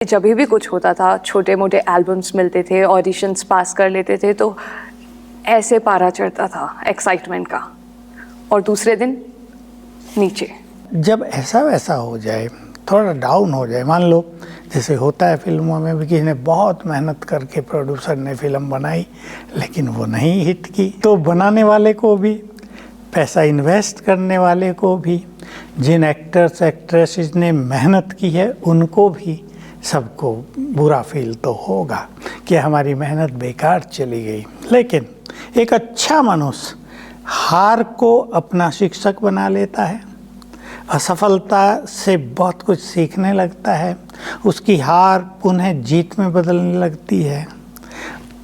जब भी कुछ होता था, छोटे मोटे एल्बम्स मिलते थे, ऑडिशंस पास कर लेते थे, तो ऐसे पारा चढ़ता था एक्साइटमेंट का, और दूसरे दिन नीचे। जब ऐसा वैसा हो जाए, थोड़ा डाउन हो जाए, मान लो जैसे होता है फिल्मों में भी, किसी ने बहुत मेहनत करके प्रोड्यूसर ने फिल्म बनाई लेकिन वो नहीं हिट की, तो बनाने वाले को भी, पैसा इन्वेस्ट करने वाले को भी, जिन एक्टर्स एक्ट्रेसेस ने मेहनत की है उनको भी, सबको बुरा फील तो होगा कि हमारी मेहनत बेकार चली गई। लेकिन एक अच्छा मनुष्य हार को अपना शिक्षक बना लेता है, असफलता से बहुत कुछ सीखने लगता है, उसकी हार पुनः जीत में बदलने लगती है,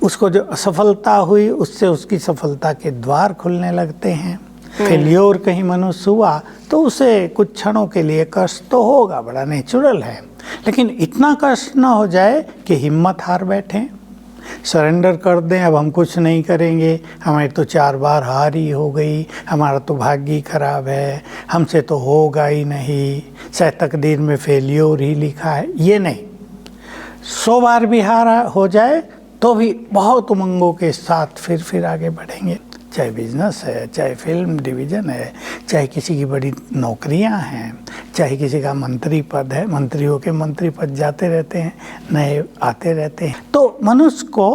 उसको जो असफलता हुई उससे उसकी सफलता के द्वार खुलने लगते हैं। फेल्योर कहीं मनुष्य हुआ तो उसे कुछ क्षणों के लिए कष्ट तो होगा, बड़ा नेचुरल है, लेकिन इतना कष्ट ना हो जाए कि हिम्मत हार बैठें, सरेंडर कर दें, अब हम कुछ नहीं करेंगे, हमारी तो 4 बार हार ही हो गई, हमारा तो भाग्य ही खराब है, हमसे तो होगा ही नहीं, शायद तकदीर में फेल्योर ही लिखा है। ये नहीं, 100 बार भी हार हो जाए तो भी बहुत उमंगों के साथ फिर आगे बढ़ेंगे। चाहे बिजनेस है, चाहे फिल्म डिवीज़न है, चाहे किसी की बड़ी नौकरियां हैं, चाहे किसी का मंत्री पद है, मंत्रियों के मंत्री पद जाते रहते हैं, नए आते रहते हैं। तो मनुष्य को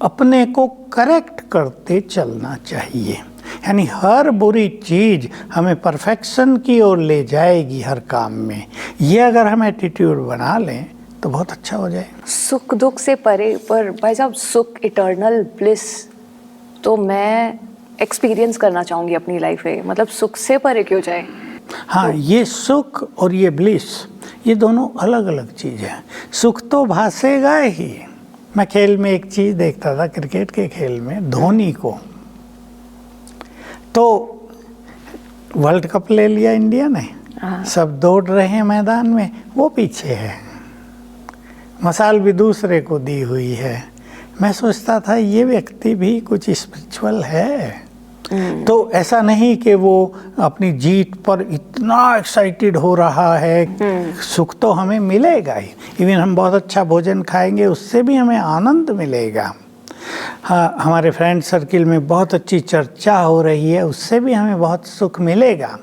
अपने को करेक्ट करते चलना चाहिए, यानी हर बुरी चीज़ हमें परफेक्शन की ओर ले जाएगी हर काम में। ये अगर हम एटीट्यूड बना लें तो बहुत अच्छा हो जाए। सुख दुख से परे, पर भाई साहब सुख, इटर्नल ब्लिस तो मैं एक्सपीरियंस करना चाहूँगी अपनी लाइफ में, मतलब सुख से परे क्यों जाए। हाँ, ये सुख और ये ब्लिस, ये दोनों अलग अलग चीज़ हैं। सुख तो भासेगा ही। मैं खेल में एक चीज़ देखता था, क्रिकेट के खेल में धोनी को, तो वर्ल्ड कप ले लिया इंडिया ने, सब दौड़ रहे हैं मैदान में, वो पीछे है, मसाल भी दूसरे को दी हुई है। मैं सोचता था ये व्यक्ति भी कुछ स्पिरिचुअल है। तो ऐसा नहीं कि वो अपनी जीत पर इतना एक्साइटेड हो रहा है। सुख तो हमें मिलेगा ही, इवन हम बहुत अच्छा भोजन खाएंगे उससे भी हमें आनंद मिलेगा। हाँ, हमारे फ्रेंड सर्किल में बहुत अच्छी चर्चा हो रही है, उससे भी हमें बहुत सुख मिलेगा।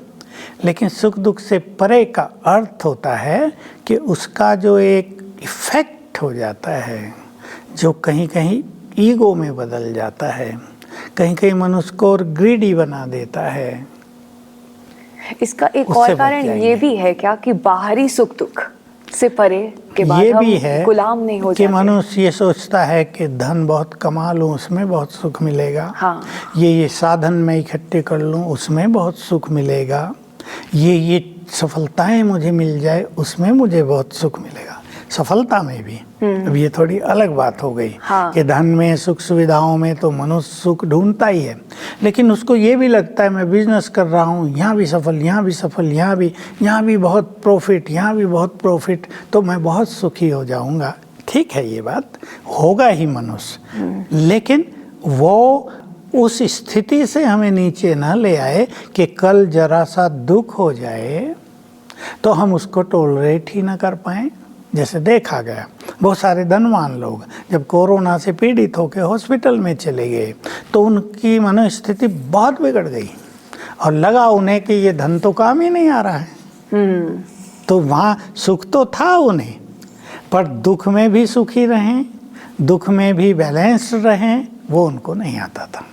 लेकिन सुख दुख से परे का अर्थ होता है कि उसका जो एक इफेक्ट हो जाता है, जो कहीं कहीं ईगो में बदल जाता है, कहीं कहीं मनुष्य को और ग्रीडी बना देता है। इसका एक और कारण ये भी है क्या कि बाहरी सुख दुख से परे के बाद ये हम भी है गुलाम नहीं हो कि मनुष्य ये सोचता है कि धन बहुत कमा लूँ उसमें बहुत सुख मिलेगा। हाँ। ये साधन मैं इकट्ठे कर लूँ उसमें बहुत सुख मिलेगा, ये सफलताएं मुझे मिल जाए उसमें मुझे बहुत सुख मिलेगा। सफलता में भी अब ये थोड़ी अलग बात हो गई। हाँ। कि धन में, सुख सुविधाओं में तो मनुष्य सुख ढूंढता ही है, लेकिन उसको ये भी लगता है मैं बिजनेस कर रहा हूँ, यहाँ भी सफल, यहाँ भी सफल, यहाँ भी बहुत प्रॉफिट, यहाँ भी बहुत प्रॉफिट, तो मैं बहुत सुखी हो जाऊँगा। ठीक है, ये बात होगा ही मनुष्य, लेकिन वो उस स्थिति से हमें नीचे ना ले आए कि कल जरा सा दुख हो जाए तो हम उसको टॉलरेट ही ना कर पाएँ। जैसे देखा गया, बहुत सारे धनवान लोग जब कोरोना से पीड़ित होकर हॉस्पिटल में चले गए तो उनकी मनोस्थिति बहुत बिगड़ गई और लगा उन्हें कि ये धन तो काम ही नहीं आ रहा है। तो वहाँ सुख तो था उन्हें, पर दुख में भी सुखी रहें, दुख में भी बैलेंस्ड रहें, वो उनको नहीं आता था।